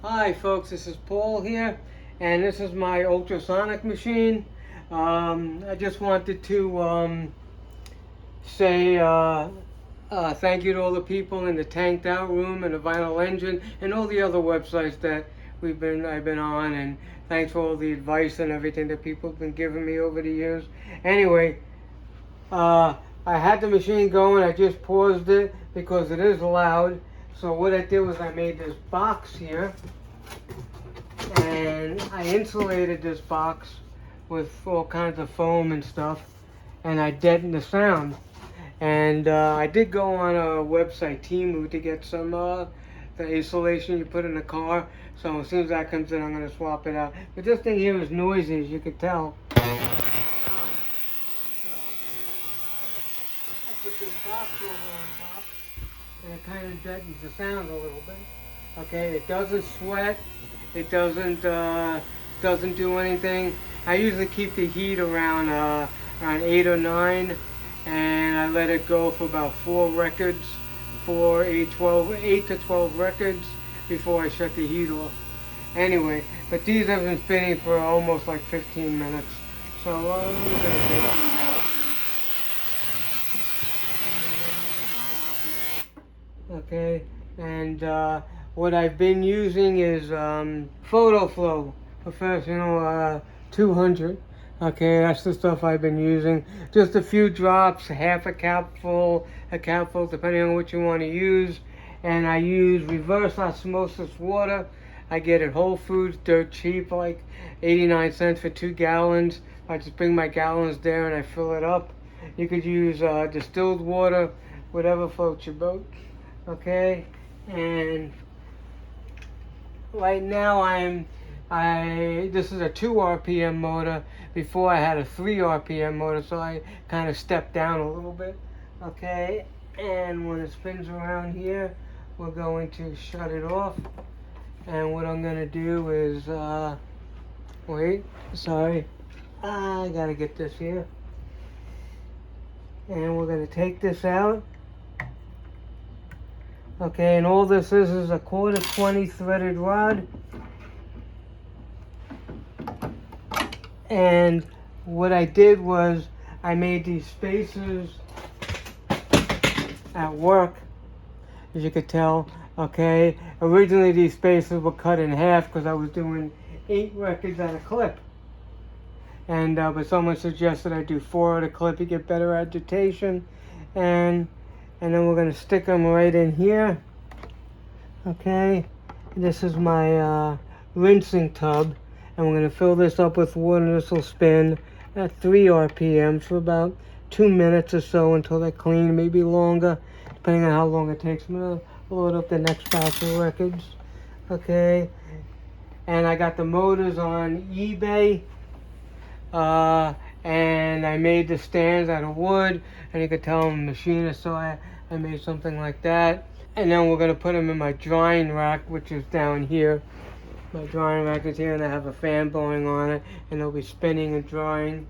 Hi folks, this is Paul here, and this is my ultrasonic machine. I just wanted to say thank you to all the people in the Tanked Out Room and the Vinyl Engine and all the other websites that I've been on, and thanks for all the advice and everything that people have been giving me over the years. Anyway, I had the machine going. I just paused it because it is loud. So what I did was I made this box here, and I insulated this box with all kinds of foam and stuff, and I deadened the sound. And I did go on a website, Temu, to get some the insulation you put in the car. So as soon as that comes in, I'm going to swap it out. But this thing here is noisy, as you can tell. So I put this box over on top, and it kind of deadens the sound a little bit. Okay, it doesn't sweat. It doesn't do anything. I usually keep the heat around 8 or 9, and I let it go for about 8 to 12 records before I shut the heat off. Anyway, but these have been spinning for almost like 15 minutes. So we're going to take these out. Okay, and what I've been using is PhotoFlow Professional 200. Okay, that's the stuff I've been using. Just a few drops, half a capful, depending on what you want to use. And I use reverse osmosis water. I get it Whole Foods, dirt cheap, like 89 cents for 2 gallons. I just bring my gallons there and I fill it up. You could use distilled water, whatever floats your boat. Okay, and right now this is a 2 RPM motor. Before I had a 3 RPM motor, so I kind of stepped down a little bit. Okay, and when it spins around here, we're going to shut it off. And what I'm going to do is, I gotta get this here. And we're going to take this out. Okay, and all this is a 1/4 threaded rod. And what I did was I made these spacers at work, as you could tell. Okay, originally these spacers were cut in half because I was doing 8 records at a clip. And but someone suggested I do 4 at a clip. You get better agitation. And then we're going to stick them right in here. Okay, this is my rinsing tub, and we're going to fill this up with water. This will spin at 3 RPMs for about 2 minutes or so until they're clean, maybe longer, depending on how long it takes. I'm going to load up the next batch of records. Okay, and I got the motors on eBay. And I made the stands out of wood, and you could tell I'm a machinist, so I made something like that. And then we're going to put them in my drying rack, which is down here. My drying rack is here, and I have a fan blowing on it, and they'll be spinning and drying.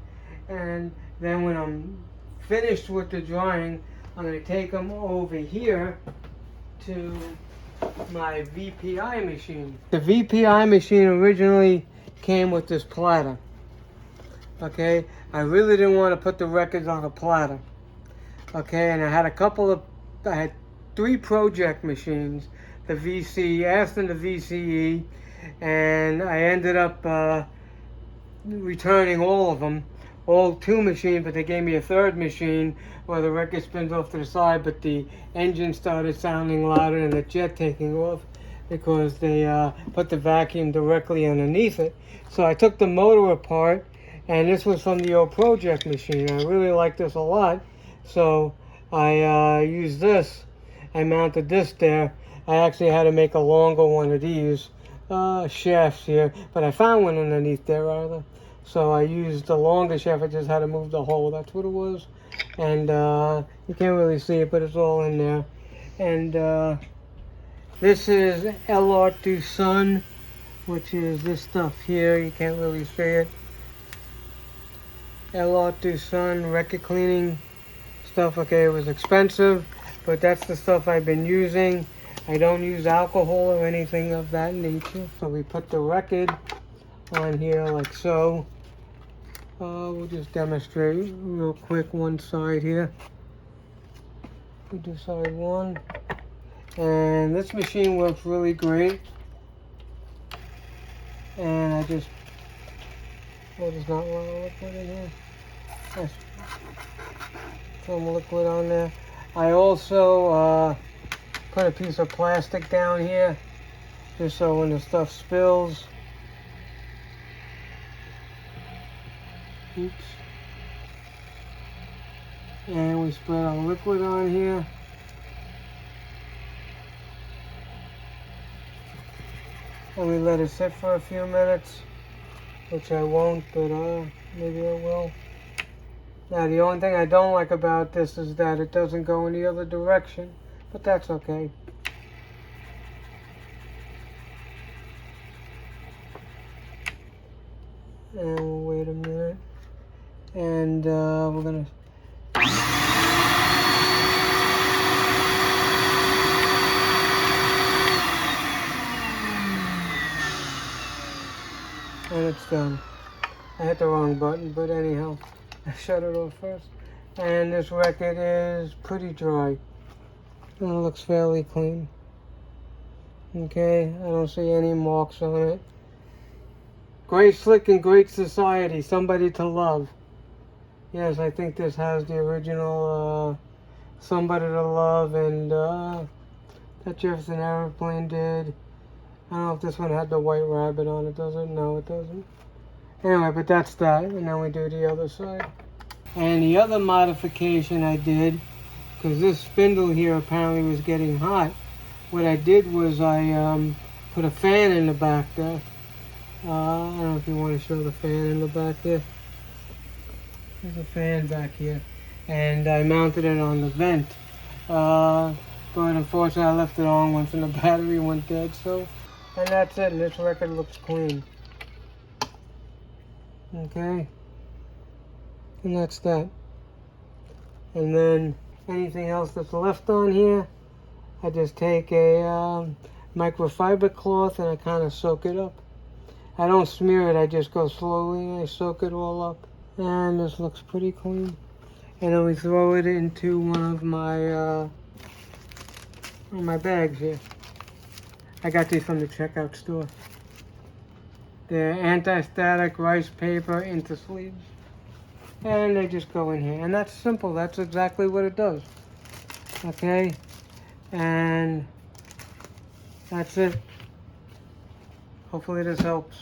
And then when I'm finished with the drying, I'm going to take them over here to my VPI machine. The VPI machine originally came with this platter. Okay, I really didn't want to put the records on a platter. Okay, and I had I had 3 project machines, the VCS and the VCE, and I ended up returning all of them, all 2 machines, but they gave me a 3rd machine where the record spins off to the side, but the engine started sounding louder than the jet taking off because they put the vacuum directly underneath it. So I took the motor apart. And this was from the old project machine. I really like this a lot. So I used this. I mounted this there. I actually had to make a longer one of these shafts here. But I found one underneath there rather. So I used the longer shaft. I just had to move the hole. That's what it was. And you can't really see it, but it's all in there. And this is Ultrasonic, which is this stuff here. You can't really see it. Ultrasonic record cleaning stuff. Okay, it was expensive, but that's the stuff I've been using. I don't use alcohol or anything of that nature. So we put the record on here like so. We'll just demonstrate real quick one side here. We do side one. And this machine works really great. And I just, there's not a lot of liquid in here. Yes. Some liquid on there. I also put a piece of plastic down here, just so when the stuff spills. Oops. And we spread our liquid on here. And we let it sit for a few minutes, which I won't, but maybe I will. Now the only thing I don't like about this is that it doesn't go in the other direction, but that's okay. And we'll wait a minute. And we're gonna and it's done. I hit the wrong button, but anyhow, I shut it off first. And this record is pretty dry. And it looks fairly clean. Okay, I don't see any marks on it. Great slick and great society, somebody to love. Yes, I think this has the original Somebody to Love, and that Jefferson Airplane did. I don't know if this one had the white rabbit on it, does it? No, it doesn't. Anyway, but that's that, and then we do the other side. And the other modification I did, because this spindle here apparently was getting hot, what I did was I put a fan in the back there. I don't know if you want to show the fan in the back there. There's a fan back here. And I mounted it on the vent. But unfortunately I left it on once and the battery went dead, so. And that's it, and this record looks clean. Okay. And that's that. And then anything else that's left on here, I just take a microfiber cloth and I kind of soak it up. I don't smear it, I just go slowly and I soak it all up. And this looks pretty clean. And then we throw it into one of my bags here. I got these from the checkout store. They're anti-static rice paper into sleeves. And they just go in here. And that's simple, that's exactly what it does. Okay? And that's it. Hopefully this helps.